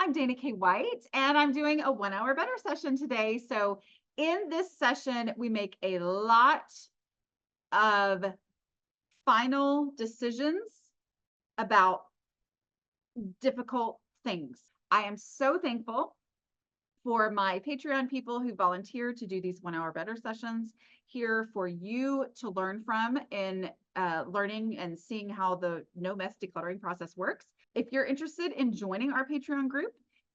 I'm Dana K. White, and I'm doing a 1 hour better session today. So in this session, we make a lot of final decisions about difficult things. I am so thankful for my Patreon people who volunteer to do these 1 hour better sessions here for you to learn from in learning and seeing how the no mess decluttering process works. If you're interested in joining our Patreon group,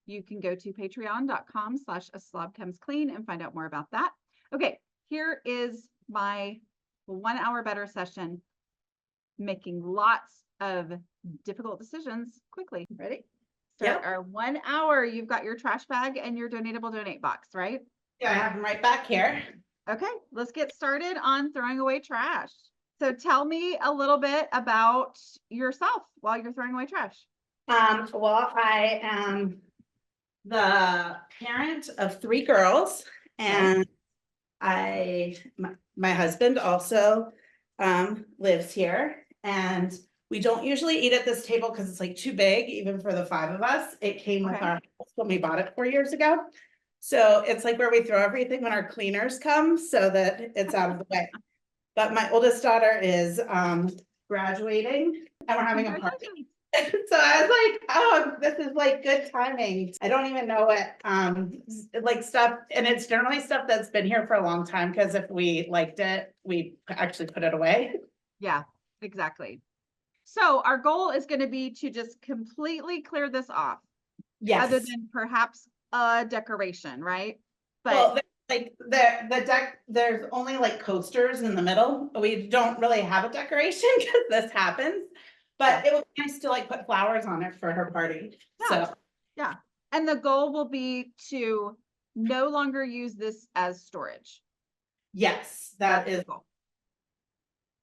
you can go to patreon.com/aslobcomesclean and find out more about that. Okay, here is my 1 hour better session, making lots of difficult decisions quickly. Ready? So Yep. our 1 hour, you've got your trash bag and your donatable donate box, right? Yeah, I have them right back here. Okay, let's get started on throwing away trash. So tell me a little bit about yourself while you're throwing away trash. Well, I am the parent of 3 girls, and my husband also lives here, and we don't usually eat at this table because it's like too big, even for the 5 of us. It came with Okay. our house when we bought it 4 years ago. So it's like where we throw everything when our cleaners come so that it's out of the way. But my oldest daughter is graduating and we're having a party. Congratulations. So I was like, oh, this is like good timing. I don't even know what like stuff, and it's generally stuff that's been here for a long time, because if we liked it, we actually put it away. Yeah, exactly. So our goal is going to be to just completely clear this off, Yes. other than perhaps a decoration, right? But Well, like the deck, there's only like coasters in the middle. We don't really have a decoration because this happens. But it would be nice to like put flowers on it for her party. yeah, So yeah. And the goal will be to no longer use this as storage. yes, That's that is. the goal.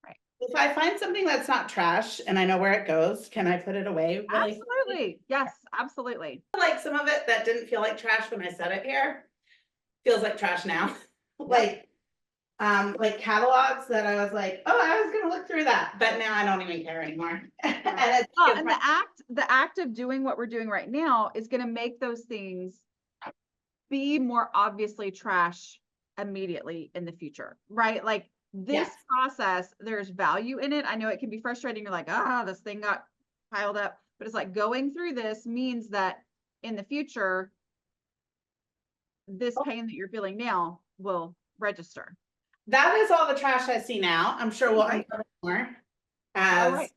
Right. If I find something that's not trash and I know where it goes, can I put it away? Really? Absolutely. Yes, absolutely. Like some of it that didn't feel like trash when I set it here feels like trash now. Like catalogs that I was like, oh, I was gonna look through that, but now I don't even care anymore. And it's Well, and the act of doing what we're doing right now is going to make those things be more obviously trash immediately in the future, right? Like this process, there's value in it. I know it can be frustrating. You're like, this thing got piled up, but it's like going through this means that in the future, this pain that you're feeling now will register. that is all the trash I see now. I'm sure we'll uncover more All as right.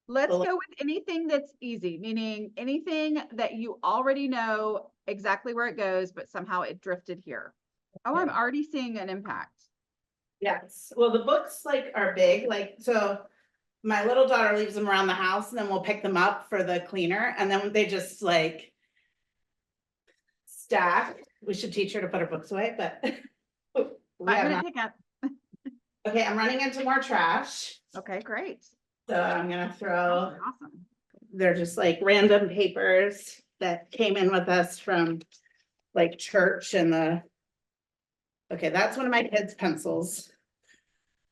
Let's go with anything that's easy, meaning anything that you already know exactly where it goes, but somehow it drifted here. Oh, I'm already seeing an impact. yes. Well, the books like are big, like so my little daughter leaves them around the house and then we'll pick them up for the cleaner, and then they just like stack. We should teach her to put her books away, but 5-minute pickup. Okay, I'm running into more trash. Okay, great. So I'm gonna throw, Awesome. they're just like random papers that came in with us from like church and okay, that's one of my kids' pencils.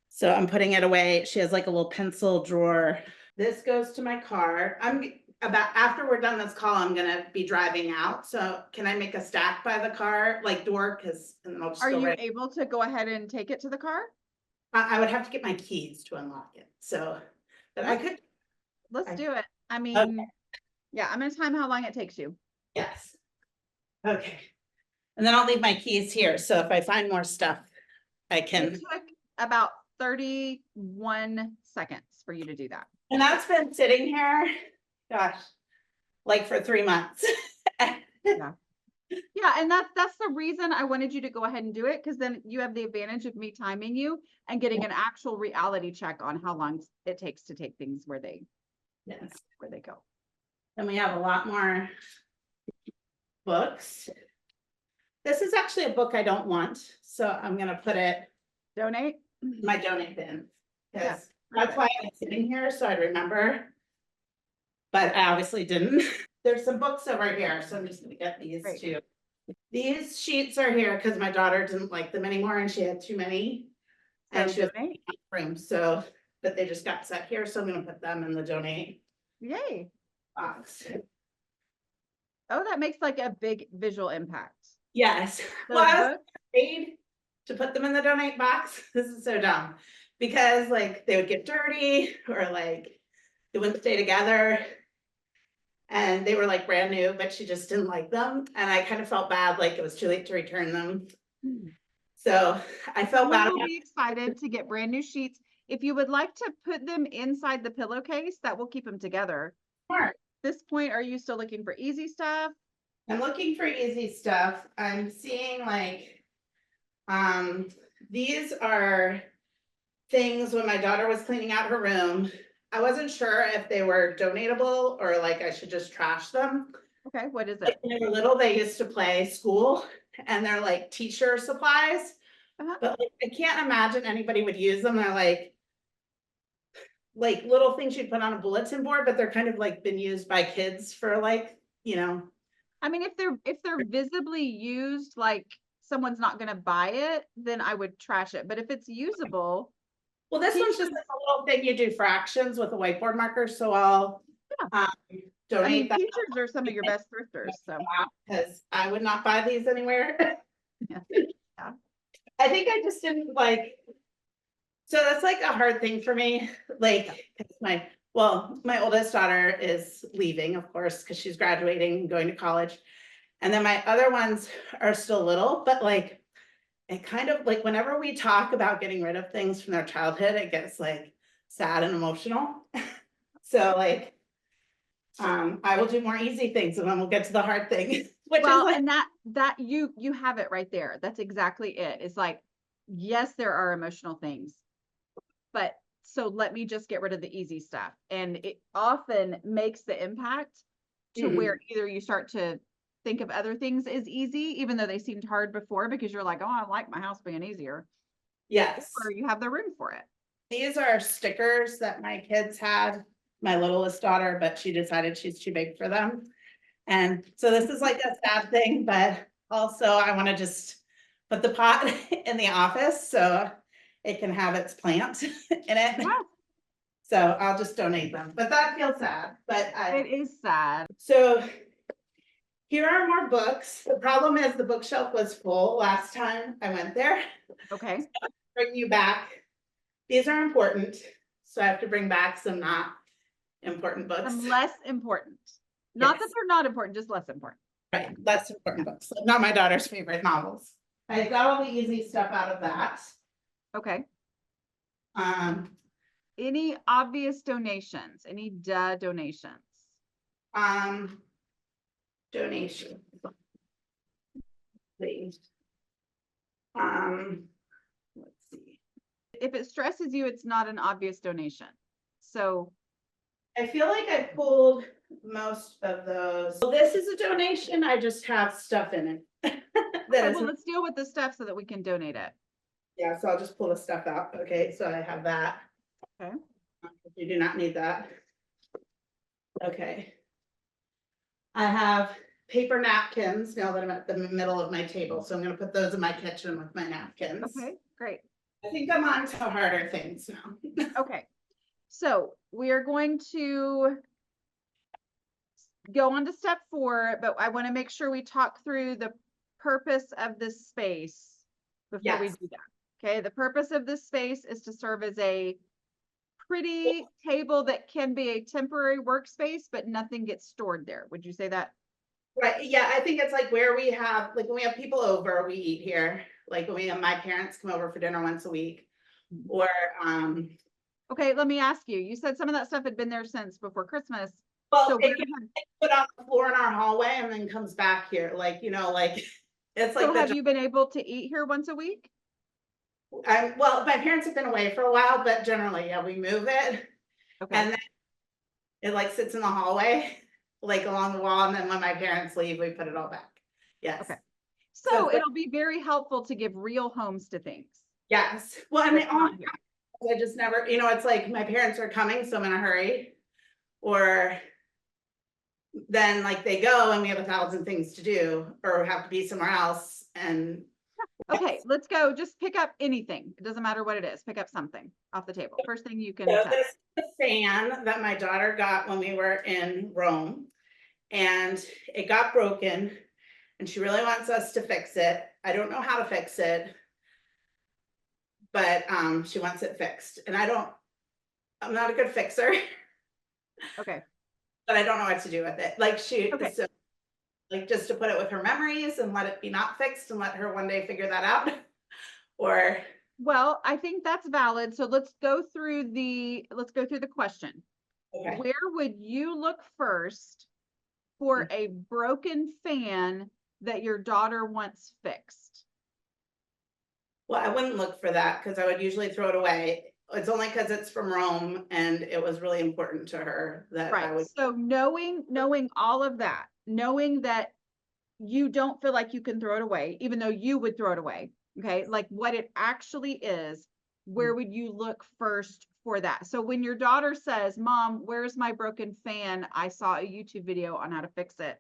So I'm putting it away. She has like a little pencil drawer. This goes to my car. After we're done this call, I'm gonna be driving out. So can I make a stack by the car, like door? And then I'll just Are you able to go ahead and take it to the car? I would have to get my keys to unlock it. So, but I could. Let's do it. I mean, yeah, I'm gonna time how long it takes you. Yes. Okay. And then I'll leave my keys here. So if I find more stuff, I can. It took about 31 seconds for you to do that. And that's been sitting here, gosh, like for 3 months. Yeah, and that's the reason I wanted you to go ahead and do it, because then you have the advantage of me timing you and getting an actual reality check on how long it takes to take things where they go. And we have a lot more books. This is actually a book I don't want, so I'm gonna put it donate my donate bin. Yes, that's why I'm sitting here, so I remember. But I obviously didn't. There's some books over here, so I'm just gonna get these too. These sheets are here because my daughter didn't like them anymore and she had too many. And she was in the room, so, but they just got set here, so I'm gonna put them in the donate Yay. box. Oh, that makes like a big visual impact. Yes. Well, Those I was books, afraid to put them in the donate box. This is so dumb. Because like they would get dirty or like they wouldn't stay together. And they were like brand new, but she just didn't like them. And I kind of felt bad, like it was too late to return them. So I felt someone bad will about be excited to get brand new sheets. If you would like to put them inside the pillowcase, that will keep them together. it. At this point, are you still looking for easy stuff? I'm looking for easy stuff. I'm seeing like, these are things when my daughter was cleaning out her room. I wasn't sure if they were donatable or like I should just trash them. Okay, what is Like, it? when they were little, they used to play school and they're like teacher supplies. Uh-huh. But like, I can't imagine anybody would use them. They're like little things you'd put on a bulletin board, but they're kind of like been used by kids for like, you know. I mean, if they're visibly used, like someone's not gonna buy it, then I would trash it. But if it's usable, Well, this one's just teachers, like a little thing you do fractions with a whiteboard marker, so I'll yeah. I donate mean, that teachers are some of your best thrifters, so because I would not buy these anywhere. yeah. Yeah. I think I just didn't like, so that's like a hard thing for me, like, 'cause my oldest daughter is leaving, of course, because she's graduating and going to college. And then my other ones are still little, but like, it kind of like whenever we talk about getting rid of things from their childhood, it gets like sad and emotional. So like, I will do more easy things and then we'll get to the hard thing, which is Well, like, and that you have it right there. That's exactly it. It's like, yes, there are emotional things, but so let me just get rid of the easy stuff. And it often makes the impact to where either you start to think of other things as easy, even though they seemed hard before, because you're like, oh, I like my house being easier, yes. or you have the room for it. These are stickers that my kids had, my littlest daughter, but she decided she's too big for them. And so this is like a sad thing, but also I want to just put the pot in the office so it can have its plant in it. Yeah, So I'll just donate them, but that feels sad, but it is sad. so here are more books. The problem is the bookshelf was full last time I went there. Okay. Bring you back. These are important, so I have to bring back some not important books. Less important. Not that Yes. they're not important, just less important. Right, less important books, not my daughter's favorite novels. I got all the easy stuff out of that. Okay. Um, Any obvious donations? Any donations? um, donation. Please. Let's see. If it stresses you, it's not an obvious donation. So, I feel like I pulled most of those. Well, this is a donation, I just have stuff in it. That okay, is, well, let's deal with the stuff so that we can donate it. yeah, so I'll just pull the stuff out, okay, so I have that. Okay. You do not need that. Okay. I have paper napkins now that I'm at the middle of my table, so I'm gonna put those in my kitchen with my napkins. Okay, great. I think I'm on to harder things now. Okay. So we are going to go on to step 4, but I want to make sure we talk through the purpose of this space before we Yes. do that. Okay, the purpose of this space is to serve as a pretty table that can be a temporary workspace, but nothing gets stored there. Would you say that? Right, yeah, I think it's like where we have, like when we have people over, we eat here, like when we have my parents come over for dinner once a week. Or Okay, let me ask you. You said some of that stuff had been there since before Christmas. well, So it where gets have, put on the floor in our hallway and then comes back here, like, you know, like it's like so have the, you been able to eat here once a week? well, my parents have been away for a while, but generally, yeah, we move it. Okay. And then it like sits in the hallway, like along the wall, and then when my parents leave, we put it all back. Yes. Okay. So So it's like- it'll be very helpful to give real homes to things. Yes, well, I mean, That's not here. I just never, you know, it's like my parents are coming, so I'm in a hurry. Or then like they go and we have 1,000 things to do or have to be somewhere else and. Okay, let's go. Just pick up anything. It doesn't matter what it is. Pick up something off the table. First thing you can So touch. this is the fan that my daughter got when we were in Rome. and it got broken, and she really wants us to fix it. I don't know how to fix it, but she wants it fixed, and I'm not a good fixer, Okay. but I don't know what to do with it. Like Okay. so, like just to put it with her memories and let it be not fixed and let her one day figure that out, or Well, I think that's valid. So let's go through the question. okay. Where would you look first for a broken fan that your daughter wants fixed? Well, I wouldn't look for that because I would usually throw it away. It's only because it's from Rome and it was really important to her that I Right. would. So knowing all of that, knowing that you don't feel like you can throw it away, even though you would throw it away. Okay. Like what it actually is, where would you look first for that? So when your daughter says, Mom, where's my broken fan? I saw a YouTube video on how to fix it.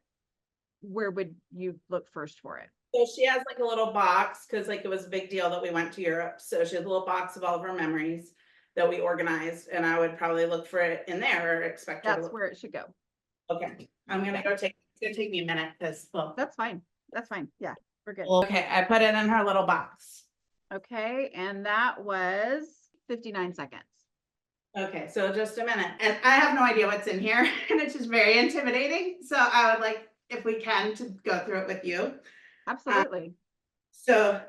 Where would you look first for it? So she has like a little box because like it was a big deal that we went to Europe. So she has a little box of all of her memories that we organized, and I would probably look for it in there or expect her to That's look. where it should go. Okay, I'm gonna go take. It's gonna take me a minute because well. That's fine. That's fine. Yeah, we're good. Okay, I put it in her little box. Okay, and that was 59 seconds. Okay, so just a minute, and I have no idea what's in here, and it's just very intimidating. So I would like, if we can, to go through it with you. Absolutely. So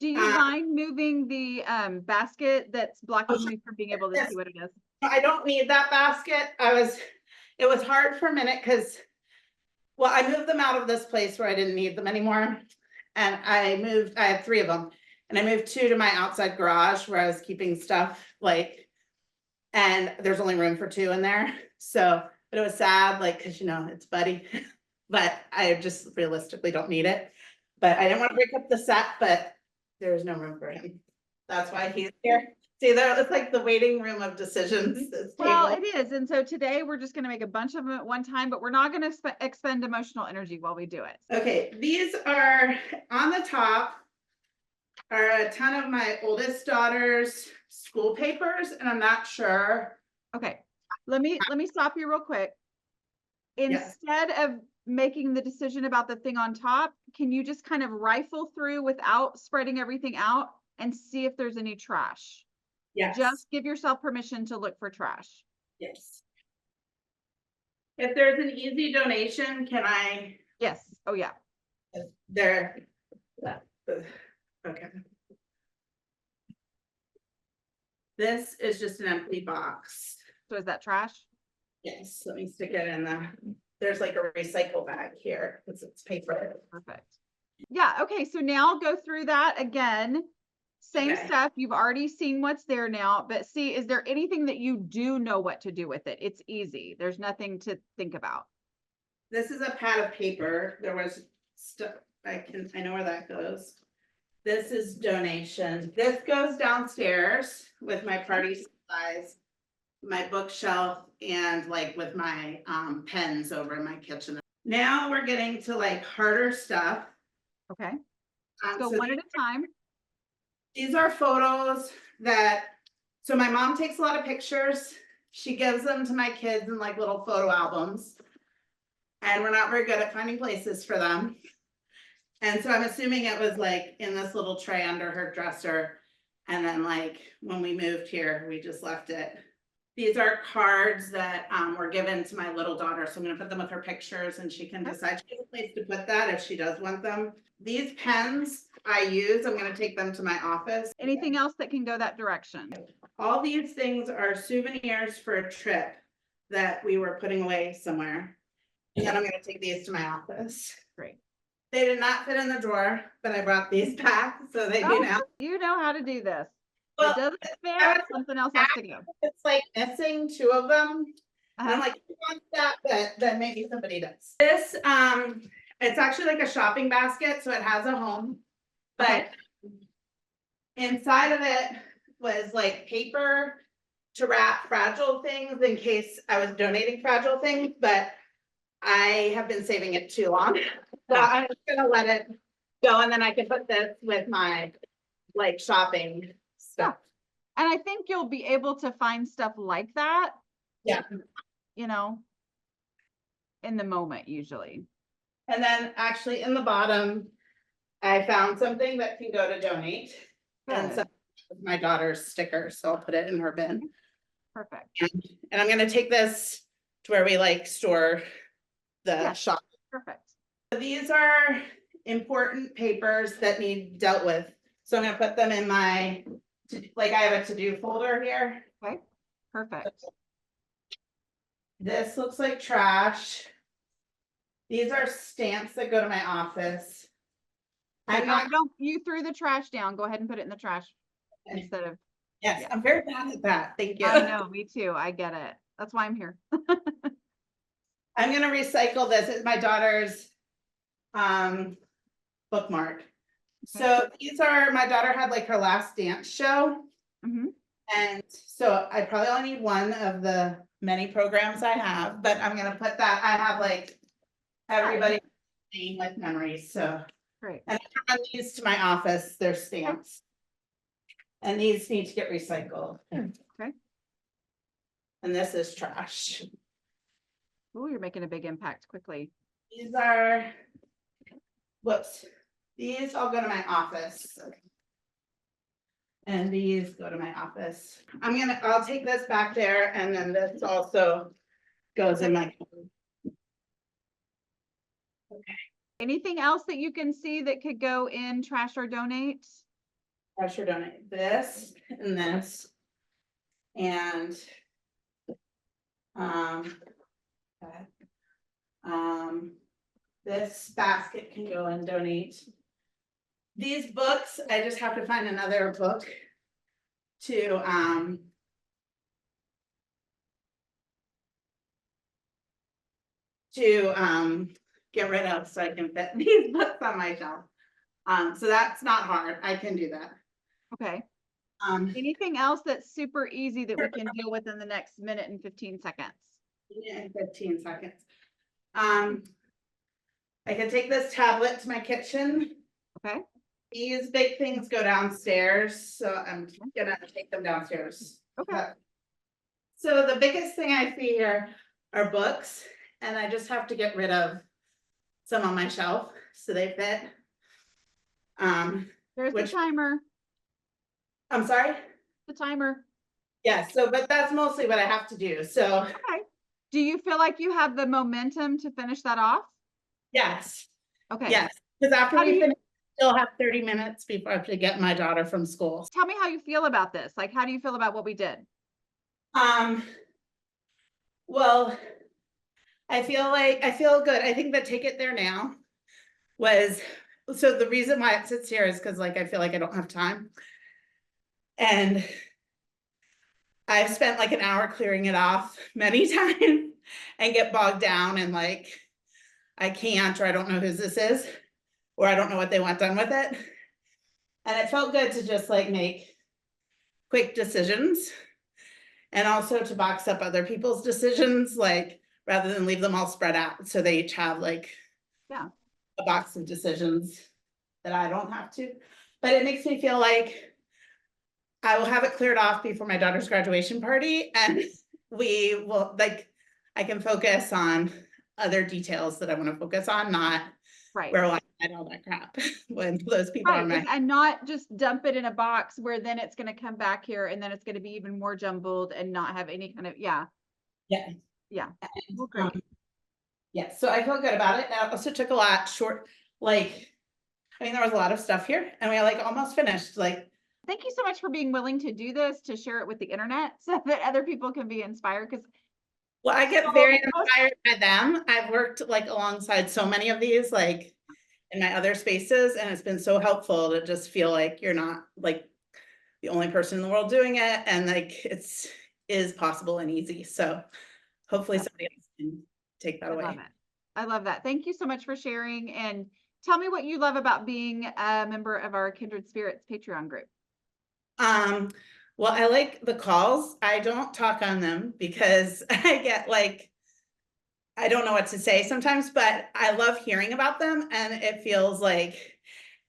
Do you mind moving the basket that's blocking me from being able to see what it is? I don't need that basket. It was hard for a minute because, well, I moved them out of this place where I didn't need them anymore. And I had 3 of them, and I moved 2 to my outside garage where I was keeping stuff like, and there's only room for 2 in there. So, but it was sad, like, cause it's Buddy, but I just realistically don't need it. But I didn't want to break up the set, but there's no room for him. That's why he's here. See, there, it's like the waiting room of decisions. This Well, table. it is. And so today we're just going to make a bunch of them at one time, but we're not going to expend emotional energy while we do it. Okay, these are on the top are a ton of my oldest daughter's school papers, and I'm not sure. Okay. Let me stop you real quick. Yes. Instead of making the decision about the thing on top, can you just kind of rifle through without spreading everything out and see if there's any trash? Yes. Just give yourself permission to look for trash. Yes. If there's an easy donation, can I? Yes. Oh, yeah. There. Okay. This is just an empty box. So is that trash? Yes, let me stick it in there's like a recycle bag here, because it's paper. Perfect. Yeah. Okay. So now go through that again. Same Okay. stuff. You've already seen what's there now, but see, is there anything that you do know what to do with it? It's easy. There's nothing to think about. This is a pad of paper. There was stuff, I know where that goes. This is donation. This goes downstairs with my party supplies, my bookshelf, and like with my pens over in my kitchen. Now we're getting to like harder stuff. Okay. Let's go So one at a time. these are photos so my mom takes a lot of pictures. She gives them to my kids in like little photo albums. And we're not very good at finding places for them. And so I'm assuming it was like in this little tray under her dresser. And then like when we moved here, we just left it. These are cards that were given to my little daughter. So I'm gonna put them with her pictures and she can decide. She has a place to put that if she does want them. These pens I use, I'm gonna take them to my office. Anything else that can go that direction? All these things are souvenirs for a trip that we were putting away somewhere. And then I'm gonna take these to my office. Great. They did not fit in the drawer, but I brought these back, so they do now. You know how to do this. Well, it doesn't fit, something else has to go. It's like missing 2 of them. And I'm like, who wants that? But then maybe somebody does. This, it's actually like a shopping basket, so it has a home. But inside of it was like paper to wrap fragile things in case I was donating fragile things, but I have been saving it too long. So I'm just gonna let it go, and then I can put this with my like shopping stuff. And I think you'll be able to find stuff like that. Yeah. In in the moment usually. And then actually in the bottom, I found something that can go to donate. And Good. so my daughter's sticker, so I'll put it in her bin. Perfect. And I'm gonna take this to where we like store the Yes. shop. Perfect. These are important papers that need dealt with. So I'm gonna put them in my, like I have a to-do folder here. Okay. Perfect. This looks like trash. These are stamps that go to my office. Okay, I'm not, you threw the trash down. Go ahead and put it in the trash instead of, yes, yeah. I'm very bad at that. Thank you. I know, me too. I get it. That's why I'm here. I'm gonna recycle this. It's my daughter's bookmark. So these are, my daughter had like her last dance show. Mhm. And so I probably only need one of the many programs I have, but I'm gonna put that, I have like everybody name with memories, so. Great. And I run these to my office, they're stamps. And these need to get recycled. Okay. And this is trash. Oh, you're making a big impact quickly. These are, whoops, these all go to my office. And these go to my office. I'll take this back there and then this also goes in my. Anything else that you can see that could go in trash or donate? I should donate this and this. And. that. This basket can go and donate. These books, I just have to find another book to get rid of so I can fit these books on my shelf. So that's not hard. I can do that. Okay. Anything Anything else that's super easy that we can deal with in the next minute and 15 seconds? in 15 seconds. I can take this tablet to my kitchen. Okay. These big things go downstairs, so I'm gonna take them downstairs. Okay. So the biggest thing I see here are books, and I just have to get rid of some on my shelf so they fit. There's the Which- timer. I'm sorry? The timer. Yeah, so but that's mostly what I have to do. So Okay. Do you feel like you have the momentum to finish that off? yes. Okay. Yes, because after How do we you- finish, still have 30 minutes before I have to get my daughter from school. Tell me how you feel about this. Like, how do you feel about what we did? Well, I feel good. I think the take it there now was, so the reason why it sits here is because like I feel like I don't have time. And I've spent like an hour clearing it off many times and get bogged down and like I can't, or I don't know whose this is, or I don't know what they want done with it. And it felt good to just like make quick decisions and also to box up other people's decisions, like rather than leave them all spread out. So they each have like a box of decisions that I don't have to. But it makes me feel like I will have it cleared off before my daughter's graduation party, and we will like I can focus on other details that I want to focus on, not Right. where I had all that crap when those people are Right. And not just dump it in a box where then it's going to come back here and then it's going to be even more jumbled and not have any kind of, yeah. Yeah. Well, great. Yeah, so I feel good about it. It also took a lot short, like, I mean, there was a lot of stuff here and we like almost finished, like. Thank you so much for being willing to do this, to share it with the internet so that other people can be inspired. Because Well, I get very inspired by them. I've worked like alongside so many of these, like in my other spaces, and it's been so helpful to just feel like you're not like the only person in the world doing it, and like is possible and easy. So hopefully somebody else can take that away. I love it. I love that. Thank you so much for sharing. And tell me what you love about being a member of our Kindred Spirits Patreon group. Well, I like the calls. I don't talk on them because I get like, I don't know what to say sometimes, but I love hearing about them. And it feels like,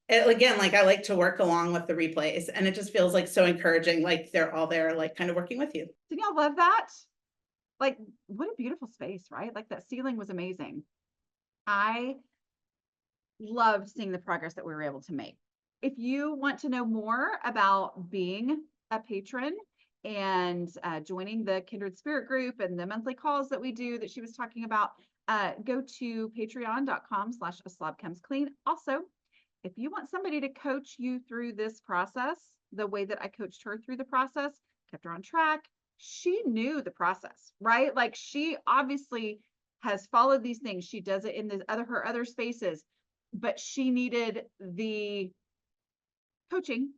again, like I like to work along with the replays and it just feels like so encouraging. Like they're all there, like kind of working with you. Did y'all love that? like, what a beautiful space, right? Like that ceiling was amazing. I loved seeing the progress that we were able to make. If you want to know more about being a patron and joining the Kindred Spirit group and the monthly calls that we do that she was talking about, go to patreon.com/aslobcomesclean. Also, if you want somebody to coach you through this process, the way that I coached her through the process, kept her on track, she knew the process, right? Like she obviously has followed these things. She does it in her other spaces, but she needed the coaching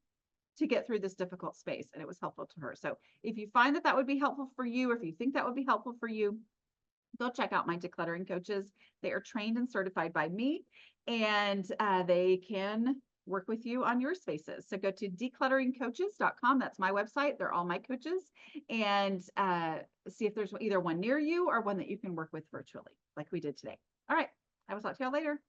to get through this difficult space, and it was helpful to her. So if you find that that would be helpful for you, or if you think that would be helpful for you, go check out my decluttering coaches. They are trained and certified by me, and they can work with you on your spaces. So go to declutteringcoaches.com. That's my website. They're all my coaches, and see if there's either one near you or one that you can work with virtually like we did today. All right. I will talk to y'all later.